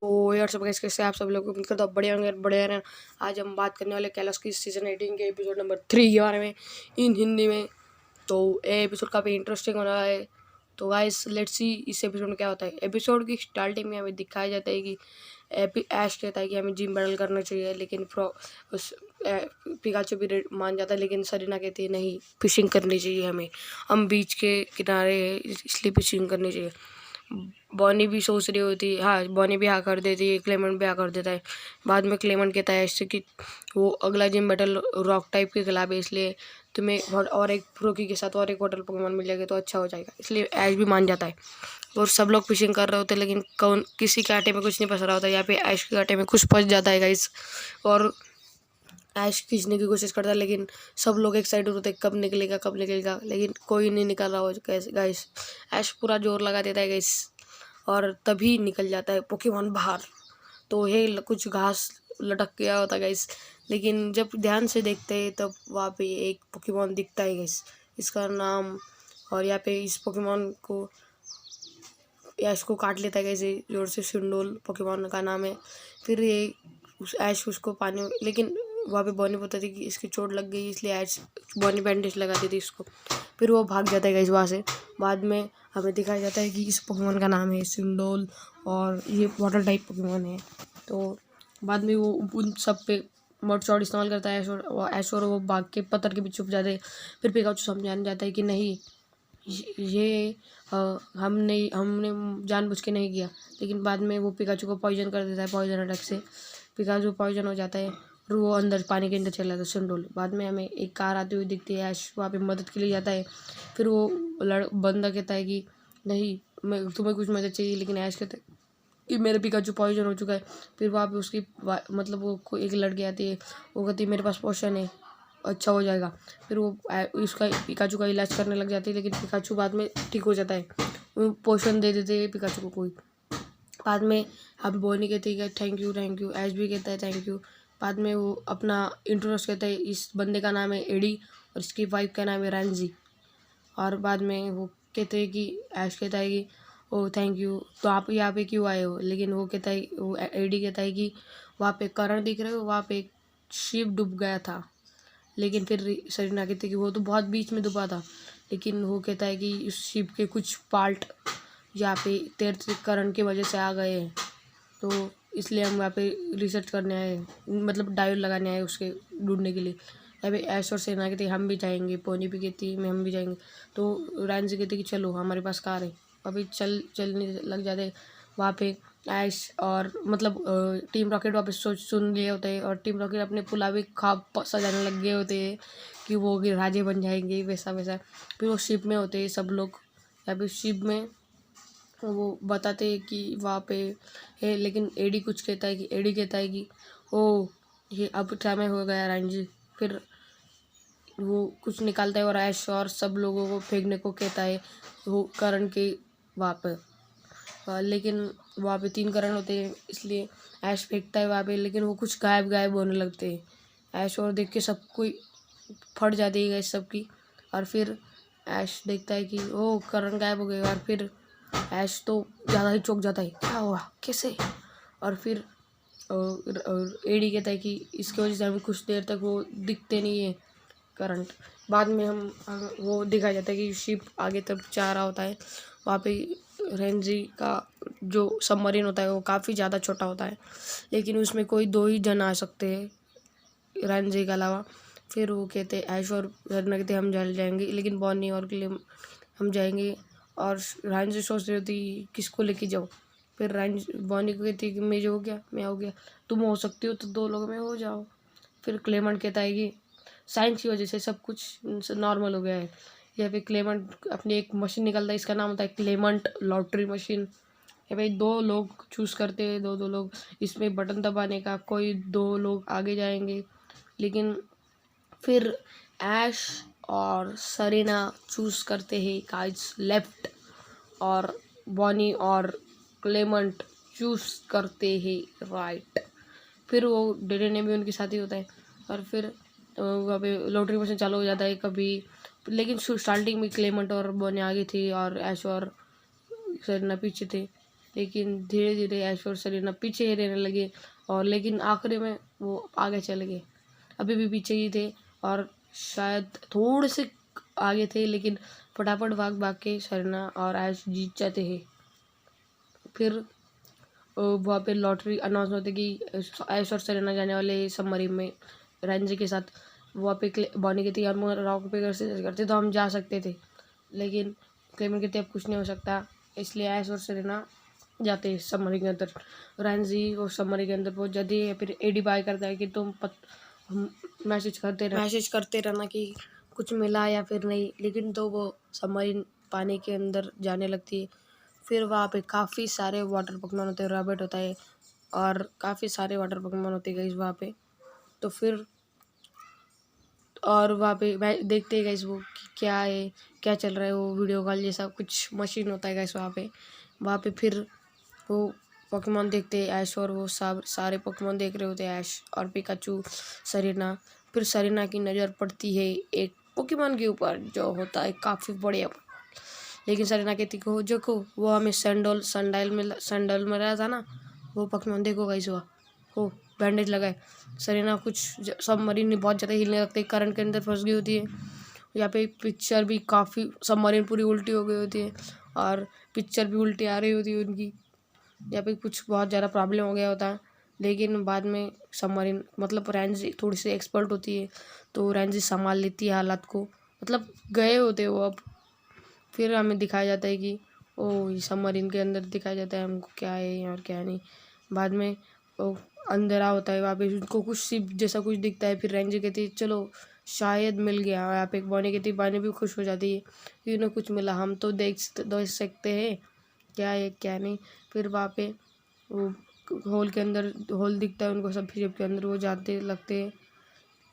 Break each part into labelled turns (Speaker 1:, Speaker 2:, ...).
Speaker 1: तो यार सब गाइस कैसे आप सब लोग उम्मीद करता हूँ बढ़िया होंगे बढ़िया रहें। आज हम बात करने वाले कैलाश की सीजन 18 के एपिसोड नंबर 3 के बारे में इन हिंदी में। तो ये एपिसोड काफ़ी इंटरेस्टिंग होने वाला है। तो गाइस लेट्स सी इस एपिसोड में क्या होता है। एपिसोड की स्टार्टिंग में हमें दिखाया जाता है कि ऐश कहता है कि हमें जिम बैटल करना चाहिए, लेकिन पिकाचू भी मान जाता है, लेकिन सरीना कहती है नहीं, फिशिंग करनी चाहिए हमें, हम बीच के किनारे हैं इसलिए फिशिंग करनी चाहिए। बॉनी भी सोच रही होती है, हाँ बॉनी भी हाँ कर देती है, क्लेमेंट भी हाँ कर देता है। बाद में क्लेमेंट कहता है ऐसे कि वो अगला जिम बैटल रॉक टाइप के खिलाफ है, इसलिए तुम्हें और एक फ्रोकी के साथ और एक वाटर पोकेमॉन मिल जाएगा तो अच्छा हो जाएगा, इसलिए ऐश भी मान जाता है। और सब लोग फिशिंग कर रहे होते हैं, लेकिन कौन किसी के आटे में कुछ नहीं फंस रहा होता। यहाँ पे ऐश के आटे में कुछ फंस जाता है गाइस, और ऐश खींचने की कोशिश करता है, लेकिन सब लोग एक साइड होते हैं कब निकलेगा, लेकिन कोई नहीं निकल रहा हो गाइस। ऐश पूरा जोर लगा देता है गाइस, और तभी निकल जाता है पोकेमॉन बाहर। तो ये कुछ घास लटक गया होता गाइस, लेकिन जब ध्यान से देखते हैं तब वहाँ पे एक पोकेमॉन दिखता है गाइस, इसका नाम, और यहाँ पे इस पोकेमॉन को या इसको काट लेता है कैसे जोर से, सिंडोल पोकेमॉन का नाम है। फिर ये ऐश उसको पानी में, लेकिन वहाँ पे बॉनी बताती कि इसकी चोट लग गई, इसलिए ऐश बॉनी बैंडेज लगा देती इसको। फिर वो भाग जाता है गाइस वहाँ से। बाद में हमें दिखाया जाता है कि इस पोकेमॉन का नाम है सिंडोल, और ये वाटर टाइप पोकेमॉन है। तो बाद में वो उन सब पे मड शॉट इस्तेमाल करता है ऐश, और वो भाग के पत्थर के पीछे छुप जाते हैं। फिर पिकाचू समझाने जाता है कि नहीं, ये हमने जानबूझ के नहीं किया, लेकिन बाद में वो पिकाचू को पॉइजन कर देता है पॉइजन अटैक से। पिकाचू पॉइजन हो जाता है और वो अंदर पानी के अंदर चला जाता है सिंडोल। बाद में हमें एक कार आती हुई दिखती है, ऐश वहाँ पे मदद के लिए जाता है। फिर वो बंदा कहता है कि नहीं, मैं तुम्हें कुछ मदद चाहिए, लेकिन ऐश कहता है कि मेरे पिकाचू पॉइजन हो चुका है। फिर वहाँ पे उसकी मतलब वो एक लड़की आती है, वो कहती है मेरे पास पोशन है, अच्छा हो जाएगा। फिर वो उसका पिकाचू का इलाज करने लग जाती है, लेकिन पिकाचू बाद में ठीक हो जाता है। वो पोषण दे देते हैं पिकाचू को कोई। बाद में हम बोनी कहते हैं थैंक यू, ऐश भी कहता है थैंक यू। बाद में वो अपना इंट्रोड्यूस कहता है, इस बंदे का नाम है एडी और इसकी वाइफ का नाम है रैंजी। और बाद में वो कहते हैं कि ऐश कहता है कि ओ थैंक यू, तो आप यहाँ पे क्यों आए हो। लेकिन वो कहता है, वो एडी कहता है कि वहाँ पे करण दिख रहे हो, वहाँ पे एक शिप डूब गया था। लेकिन फिर सरीना कहती है कि वो तो बहुत बीच में डूबा था, लेकिन वो कहता है कि उस शिप के कुछ पार्ट यहाँ पे तीर्थकरण की वजह से आ गए हैं, तो इसलिए हम यहाँ पे रिसर्च करने आए, मतलब डाइव लगाने आए उसके ढूंढने के लिए। यहाँ पे ऐश और सेना कहती हम भी जाएंगे, पोनी भी कहती मैं हम भी जाएंगे। तो रैंजी कहती कि चलो हमारे पास कार है, अभी चलने लग जाते। वहाँ पे ऐश और मतलब टीम रॉकेट वापस सोच सुन लिए होते हैं, और टीम रॉकेट अपने पुलावी ख्वाब सजाने लग गए होते हैं कि वो राजे बन जाएंगे वैसा वैसा। फिर वो शिप में होते हैं सब लोग, या फिर शिप में वो बताते हैं कि वहाँ पे है, लेकिन एडी कहता है कि ओ ये अब समय हो गया रैंजी। फिर वो कुछ निकालता है और ऐश और सब लोगों को फेंकने को कहता है वो करण के वहाँ पे। लेकिन वहाँ पे 3 करण होते हैं, इसलिए ऐश फेंकता है वहाँ पे, लेकिन वो कुछ गायब होने लगते हैं। ऐश और देख के सब कोई फट जाती है गैस सबकी। और फिर ऐश देखता है कि ओ करण गायब हो गए, और फिर ऐश तो ज़्यादा ही चौंक जाता है, क्या हुआ कैसे। और फिर एडी कहता है कि इसकी वजह से हमें कुछ देर तक वो दिखते नहीं है करंट। बाद में हम वो दिखाया जाता है कि शिप आगे तक जा रहा होता है। वहाँ पे रेंजी का जो सबमरीन होता है वो काफ़ी ज़्यादा छोटा होता है, लेकिन उसमें कोई 2 ही जन आ सकते हैं रेंजी के अलावा। फिर वो कहते ऐश और रत्ना कहते हम जल जाएंगे, लेकिन बॉनी और क्लेम हम जाएंगे। और रेंजी सोच रही होती किसको लेके जाओ। फिर बॉनी को कहती है कि मैं हो गया, तुम हो सकती हो तो 2 लोग में हो जाओ। फिर क्लेमेंट कहता है कि साइंस की वजह से सब कुछ नॉर्मल हो गया है। या फिर क्लेमेंट अपनी एक मशीन निकलता है, इसका नाम होता है क्लेमेंट लॉटरी मशीन। या भाई 2 लोग चूज़ करते हैं, दो लोग इसमें बटन दबाने का, कोई 2 लोग आगे जाएंगे। लेकिन फिर ऐश और सरीना चूज़ करते हैं गाइस लेफ्ट, और बॉनी और क्लेमेंट चूज़ करते हैं राइट। फिर वो डेडेने भी उनके साथ ही होता है, और फिर वहाँ पे लॉटरी मशीन चालू हो जाता है कभी। लेकिन स्टार्टिंग में क्लेमेंट और बॉनी आगे थी और ऐश और सरीना पीछे थे, लेकिन धीरे धीरे ऐश और सरीना पीछे ही रहने लगे और लेकिन आखिरी में वो आगे चले गए। अभी भी पीछे ही थे और शायद थोड़े से आगे थे, लेकिन फटाफट भाग भाग के सरीना और ऐश जीत जाते हैं। फिर वहाँ पे लॉटरी अनाउंस होती कि ऐश और सरीना जाने वाले सबमरीन में रैंजी के साथ। वहाँ पे बॉनी कहती यार रॉक पेपर सीजर करते तो हम जा सकते थे, लेकिन क्लेमेंट कहती अब कुछ नहीं हो सकता, इसलिए ऐश और सरीना जाते हैं सबमरीन के अंदर। रैंजी वो सबमरीन के अंदर पहुँच जाती है। फिर एडी बाय करता है कि तुम मैसेज करते रहना कि कुछ मिला या फिर नहीं, लेकिन तो वो सबमरीन पानी के अंदर जाने लगती है। फिर वहाँ पे काफ़ी सारे वाटर पोकेमॉन होते हैं, रॉबर्ट होता है और काफ़ी सारे वाटर पोकेमॉन होते हैं गाइस वहाँ पे। तो फिर और वहाँ पे देखते हैं गाइस वो कि क्या है, क्या चल रहा है, वो वीडियो कॉल जैसा कुछ मशीन होता है गाइस वहाँ पे फिर वो पोकेमॉन देखते हैं ऐश और वो सारे पोकेमॉन देख रहे होते हैं ऐश और पिकाचू, सरीना। फिर सरीना की नज़र पड़ती है एक पोकेमॉन के ऊपर जो होता है काफ़ी बढ़िया, लेकिन सरीना कहती को देखो वो हमें सैंडल में रहा था ना, वो पोकेमॉन देखो गाइस वो बैंडेज लगाए। सरीना कुछ सबमरीन बहुत ज़्यादा हिलने लगते हैं, करंट के अंदर फंस गई होती है। यहाँ पे पिक्चर भी काफ़ी सबमरीन पूरी उल्टी हो गई होती है और पिक्चर भी उल्टी आ रही होती है उनकी। यहाँ पे कुछ बहुत ज़्यादा प्रॉब्लम हो गया होता है, लेकिन बाद में सबमरीन मतलब रैंजी थोड़ी सी एक्सपर्ट होती है, तो रैंजी संभाल लेती है हालात को, मतलब गए होते वो अब। फिर हमें दिखाया जाता है कि ओ सबमरीन के अंदर दिखाया जाता है हमको क्या है और क्या नहीं। बाद में वो अंधेरा होता है, वहाँ पे उनको कुछ शिप जैसा कुछ दिखता है। फिर रैंजी कहती है चलो शायद मिल गया। यहाँ पे बॉनी कहती है, बॉनी भी खुश हो जाती है कि उन्हें कुछ मिला, हम तो देख सकते हैं क्या है क्या नहीं। फिर वहाँ पे वो होल के अंदर होल दिखता है उनको, सब शिप के अंदर वो जाते लगते हैं।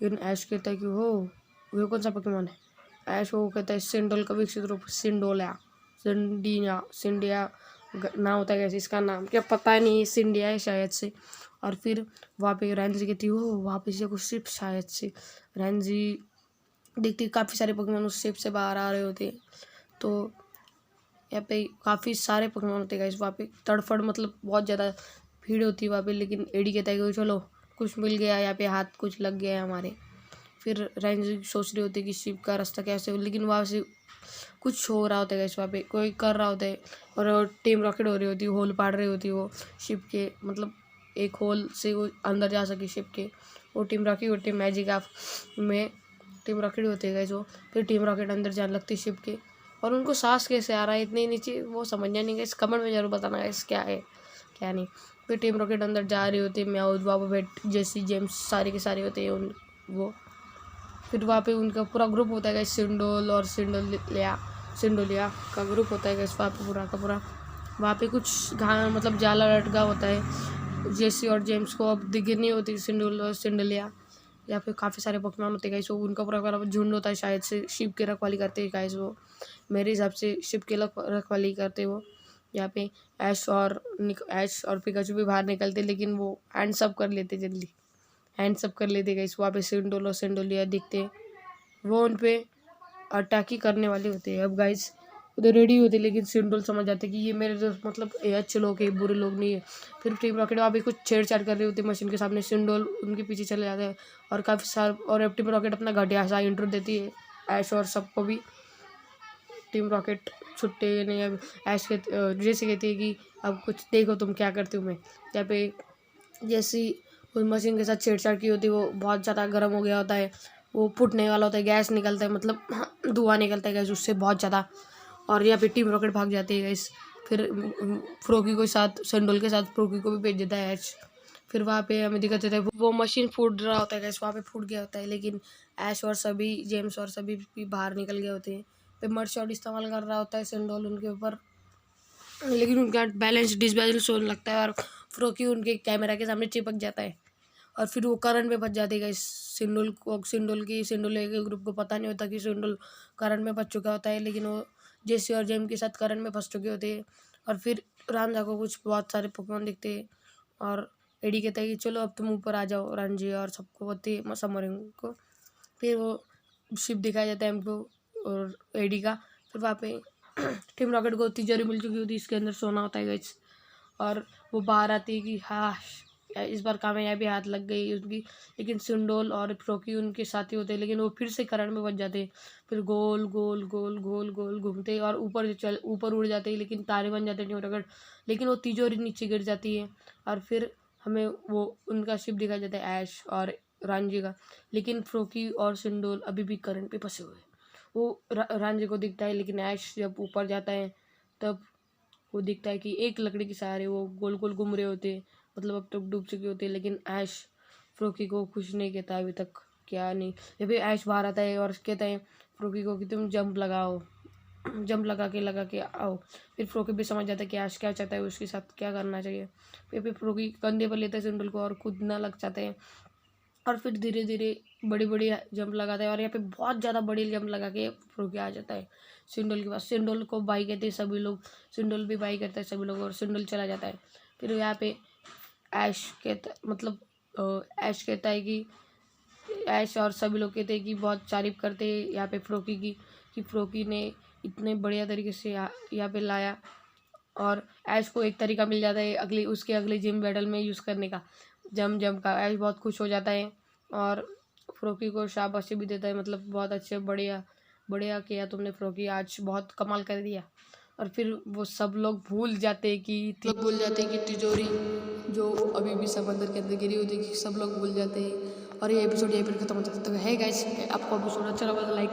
Speaker 1: फिर ऐश कहता है कि वो कौन सा पोकेमॉन है। ऐश वो कहता है सिंडोल का विकसित रूप सिंडिया ना होता है कैसे, इसका नाम क्या पता नहीं, सिंडिया है शायद से। और फिर वहाँ पे रैंजी कहती है वहाँ पे से कुछ शिप शायद से। रैंजी देखती काफ़ी सारे पोकेमॉन उस शिप से बाहर आ रहे होते हैं, तो यहाँ पे काफ़ी सारे पोकेमॉन होते हैं वहाँ पे तड़फड़, मतलब बहुत ज़्यादा भीड़ होती है वहाँ पे। लेकिन एडी कहता है कि चलो कुछ मिल गया, यहाँ पे हाथ कुछ लग गया है हमारे। फिर रैंजी सोच रही होती है कि शिप का रास्ता कैसे हो, लेकिन वहाँ से कुछ हो रहा होता है वहाँ पे, कोई कर रहा होता है और टीम रॉकेट हो रही होती है, होल पाड़ रही होती है वो शिप के, मतलब एक होल से वो अंदर जा सके शिप के। वो टीम रॉकेट होती है मैजिक ऑफ में, टीम रॉकेट होती है वो। फिर टीम रॉकेट अंदर जाने लगती है शिप के, और उनको सांस कैसे आ रहा है इतने नीचे वो समझना नहीं गया। इस कमेंट में जरूर बताना गाइस क्या है क्या नहीं। फिर टीम रॉकेट अंदर जा रही होती है, म्याऊथ, बाबा बेट, जेसी, जेम्स सारे के सारे होते हैं वो। फिर वहाँ पे उनका पूरा ग्रुप होता है सिंडोल और सिंडोलिया का ग्रुप होता है वहाँ पे पूरा का पूरा। वहाँ पे कुछ मतलब जाला लटका होता है जेसी और जेम्स को अब दिख नहीं होती सिंडोल और सिंडोलिया। यहाँ पे काफ़ी सारे पोकेमॉन होते हैं गाइस, वो उनका पूरा झुंड होता है, शायद से शिप की रखवाली करते हैं गाइस वो, मेरे हिसाब से शिप की रखवाली करते वो। यहाँ पे ऐश और पिकाचू भी बाहर निकलते, लेकिन वो हैंड्स अप कर लेते जल्दी, हैंड्स अप कर लेते गाइस। वहाँ पे सिंडोल और सिंडोलिया दिखते, वो उन पे अटैक ही करने वाले होते हैं। अब गाइस उधर रेडी होते, लेकिन सिंडोल समझ जाते कि ये मेरे दोस्त मतलब ये अच्छे लोग हैं, बुरे लोग नहीं है। फिर टीम रॉकेट वहाँ पे कुछ छेड़छाड़ कर रही होती है मशीन के सामने, सिंडोल उनके पीछे चले जाते हैं और काफ़ी सारे, और टीम रॉकेट अपना घटिया सा इंट्रो देती है ऐश और सबको भी। टीम रॉकेट छुट्टे नहीं, अब ऐश के जैसे कहती है कि अब कुछ देखो तुम क्या करती हूँ मैं। यहाँ पे जैसी उस मशीन के साथ छेड़छाड़ की होती है, वो बहुत ज़्यादा गर्म हो गया होता है, वो फूटने वाला होता है, गैस निकलता है, मतलब धुआं निकलता है गैस उससे बहुत ज़्यादा। और यहाँ पे टीम रॉकेट भाग जाती है गैस। फिर फ्रोकी को साथ सिंडोल के साथ फ्रोकी को भी भेज देता है ऐश। फिर वहाँ पे हमें दिक्कत होता है वो मशीन फूट रहा होता है गैस, वहाँ पे फूट गया होता है, लेकिन ऐश और सभी जेम्स और सभी भी बाहर निकल गए होते हैं। फिर मर्ड शॉट इस्तेमाल कर रहा होता है सिंडोल उनके ऊपर, लेकिन उनका बैलेंस डिसबैलेंस होने लगता है और फ्रोकी उनके कैमरा के सामने चिपक जाता है और फिर वो करंट में फंस जाती है। सिंडोल के ग्रुप को पता नहीं होता कि सिंडोल करंट में फंस चुका होता है, लेकिन वो जेसी और जेम के साथ करंट में फंस चुके होते हैं। और फिर रांझा को कुछ बहुत सारे पोकेमॉन दिखते हैं और एडी कहता है कि चलो अब तुम ऊपर आ जाओ, रांझी और सबको होती है सबमरीन को। फिर वो शिप दिखाया जाता है हमको और एडी का। फिर वहाँ पे टीम रॉकेट को तिजोरी मिल चुकी होती है, इसके अंदर सोना होता है गाइस, और वो बाहर आती है कि हाँ इस बार कामयाबी हाथ लग गई उनकी। लेकिन सिंडोल और फ्रोकी उनके साथी होते हैं, लेकिन वो फिर से करंट में बच जाते हैं। फिर गोल गोल गोल गोल गोल घूमते हैं और ऊपर उड़ जाते हैं, लेकिन तारे बन जाते हैं न्यूटगढ़। लेकिन वो तिजोरी नीचे गिर जाती है और फिर हमें वो उनका शिप दिखाई जाता है, ऐश और रांझी का। लेकिन फ्रोकी और सिंडोल अभी भी करंट पे फंसे हुए हैं। वो रांझी को दिखता है, लेकिन ऐश जब ऊपर जाता है तब वो दिखता है कि एक लकड़ी के सहारे वो गोल गोल घूम रहे होते हैं, मतलब अब तक डूब चुके होते हैं। लेकिन ऐश फ्रोकी को कुछ नहीं कहता अभी तक, क्या नहीं। या फिर ऐश बाहर आता है और कहता है फ्रोकी को कि तुम जंप लगाओ, जंप लगा के आओ। फिर फ्रोकी भी समझ जाता है कि ऐश क्या चाहता है, उसके साथ क्या करना चाहिए। फिर फ्रोकी कंधे पर लेता है सिंडल को और कूदना लग जाते हैं और फिर धीरे धीरे बड़ी बड़ी जंप लगाता है और यहाँ पे बहुत ज़्यादा बड़ी जंप लगा के फ्रोकी आ जाता है सिंडोल के पास। सिंडोल को बाई कहते हैं सभी लोग, सिंडोल भी बाई करता है सभी लोग और सिंडोल चला जाता है। फिर यहाँ पे ऐश कहता है कि ऐश और सभी लोग कहते हैं कि बहुत तारीफ करते हैं यहाँ पे फ्रोकी की, कि फ्रोकी ने इतने बढ़िया तरीके से यहाँ पे लाया। और ऐश को एक तरीका मिल जाता है अगले जिम बैटल में यूज़ करने का, जम का। ऐश बहुत खुश हो जाता है और फ्रोकी को शाबाशी भी देता है, मतलब बहुत अच्छे, बढ़िया बढ़िया किया तुमने फ्रोकी, आज बहुत कमाल कर दिया। और फिर वो सब लोग भूल जाते हैं कि तिजोरी जो अभी भी समंदर के अंदर गिरी होती है, सब लोग भूल जाते हैं और ये एपिसोड यहीं पर खत्म हो जाता है। तो है गाइस, आपको एपिसोड अच्छा लगा तो लाइक